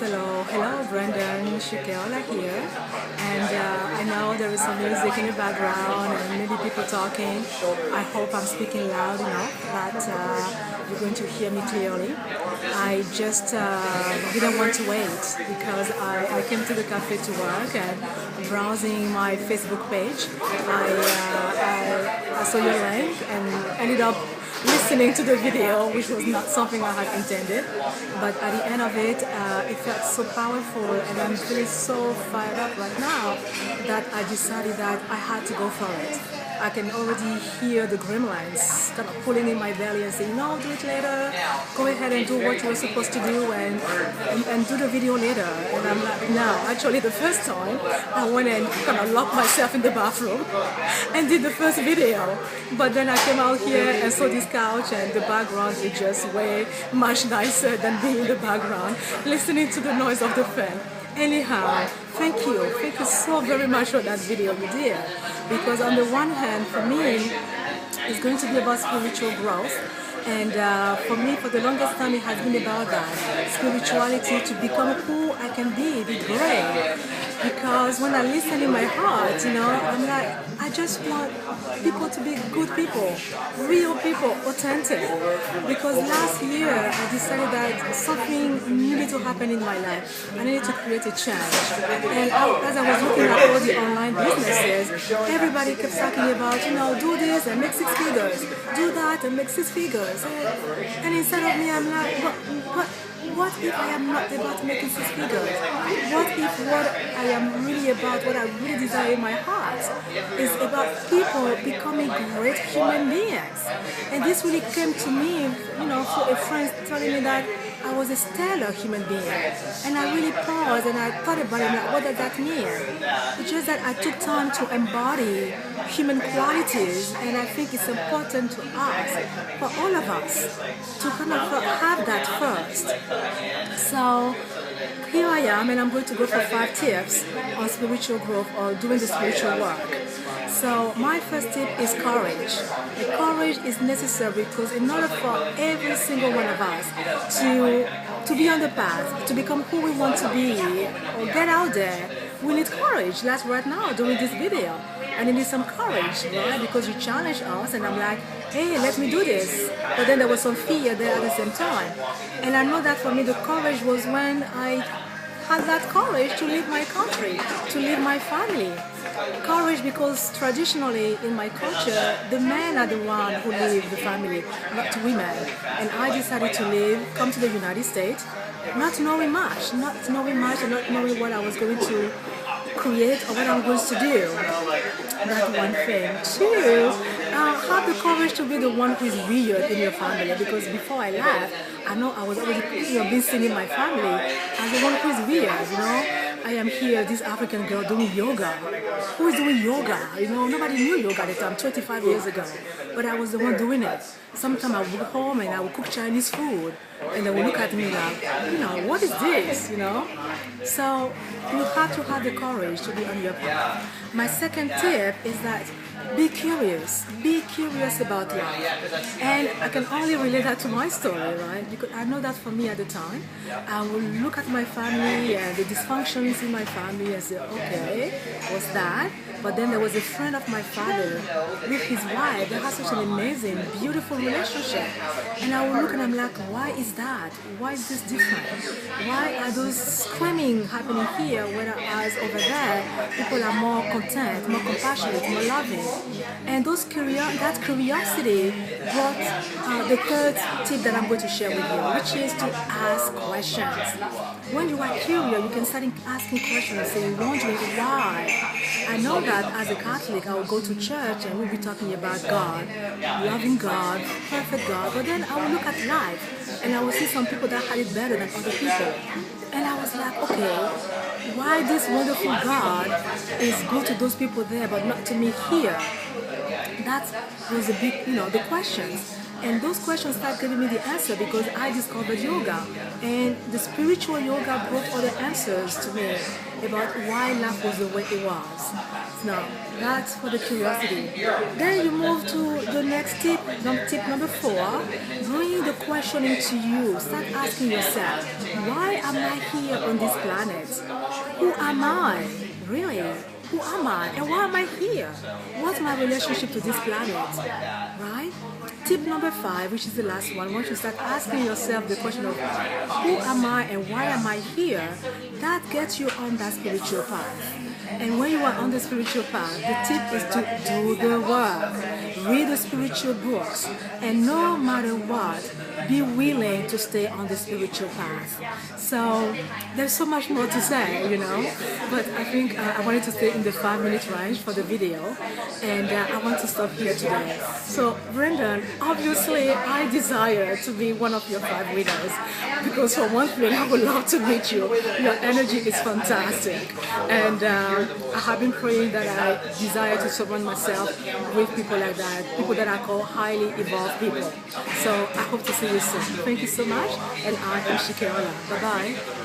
Hello, Brendon Buchard here, and I know there is some music in the background and maybe people talking. I hope I'm speaking loud enough that you're going to hear me clearly. I just didn't want to wait because I came to the cafe to work and browsing my Facebook page. I saw your link and ended up listening to the video, which was not something I had intended, but at the end of it, it felt so powerful, and I'm feeling so fired up right now that I decided that I had to go for it. I can already hear the gremlins kind of pulling in my belly and saying, no, do it later, go ahead and do what you were supposed to do and do the video later. And I'm like, no, actually the first time I went and kind of locked myself in the bathroom and did the first video. But then I came out here and saw this couch and the background is just way much nicer than being in the background, listening to the noise of the fan. Anyhow, thank you so very much for that video you did, because on the one hand, for me, it's going to be about spiritual growth, and for me, for the longest time, it has been about that, spirituality, to become who I can be great. Because when I listen in my heart, I'm like, I just want people to be good people, real people, authentic. Because last year I decided that something needed to happen in my life. I needed to create a change. And as I was looking at all the online businesses, everybody kept talking about, do this and make 6 figures, do that and make 6 figures. And instead of me, I'm like, what if I am not about making 6 figures? What if what I am really about, what I really desire in my heart, is about people becoming great human beings? And this really came to me, for a friend telling me that I was a stellar human being. And I really paused and I thought about it, like, what does that mean? It's just that I took time to embody human qualities, and I think it's important to us, for all of us, to kind of have that first. So here I am, and I'm going to go for 5 tips on spiritual growth or doing the spiritual work. So my first tip is courage. The courage is necessary because in order for every single one of us to be on the path, to become who we want to be, or get out there, we need courage. That's right now doing this video. And it needs some courage, right? Because you challenge us, and I'm like, hey, let me do this. But then there was some fear there at the same time. And I know that for me, the courage was when I had that courage to leave my country, to leave my family. Courage because traditionally in my culture, the men are the one who leave the family, not women. And I decided to leave, come to the United States, not knowing much and not knowing what I was going to create or what I'm going to do. That's one thing. 2, have the courage to be the one who is weird in your family, because before I left, I know I was already been seen in my family as the one who is weird, I am here, this African girl doing yoga. Who is doing yoga? Nobody knew yoga at the time, 25 years ago. But I was the one doing it. Sometimes I would go home and I would cook Chinese food. And they would look at me like, what is this, So you have to have the courage to be on your path. My second tip is that be curious about life. And I can only relate that to my story, right? Because I know that for me at the time, I would look at my family and the dysfunctions in my family and say, okay, what's that? But then there was a friend of my father with his wife. They had such an amazing, beautiful relationship. And I would look and I'm like, why is that? Why is this different? Why are those screaming happening here, whereas over there, people are more content, more compassionate, more loving? And that curiosity brought the third tip that I'm going to share with you, which is to ask questions. When you are curious, you can start asking questions, saying, wondering why. I know that as a Catholic, I will go to church and we'll be talking about God, loving God, perfect God, but then I will look at life and I will see some people that had it better than other people. And I was like, okay, why this wonderful God is good to those people there but not to me here? That was a big, the questions. And those questions started giving me the answer because I discovered yoga. And the spiritual yoga brought all the answers to me about why life was the way it was. Now, that's for the curiosity. Then you move to the next tip number 4. Bring the question into you. Start asking yourself, why am I here on this planet? Who am I? Really? Who am I? And why am I here? What's my relationship to this planet? Right? Tip number 5, which is the last one, once you start asking yourself the question of who am I and why am I here, that gets you on that spiritual path. And when you are on the spiritual path, the tip is to do the work. Read the spiritual books, and no matter what, be willing to stay on the spiritual path. So there's so much more to say, but I think I wanted to stay in the 5-minute range for the video, and I want to stop here today. So Brendon, obviously I desire to be one of your 5 winners, because for one thing, I would love to meet you. Your energy is fantastic, and I have been praying that I desire to surround myself with people like that, people that I call highly evolved people. So I hope to see you soon. Thank you so much, and I am Shikeola. Bye-bye.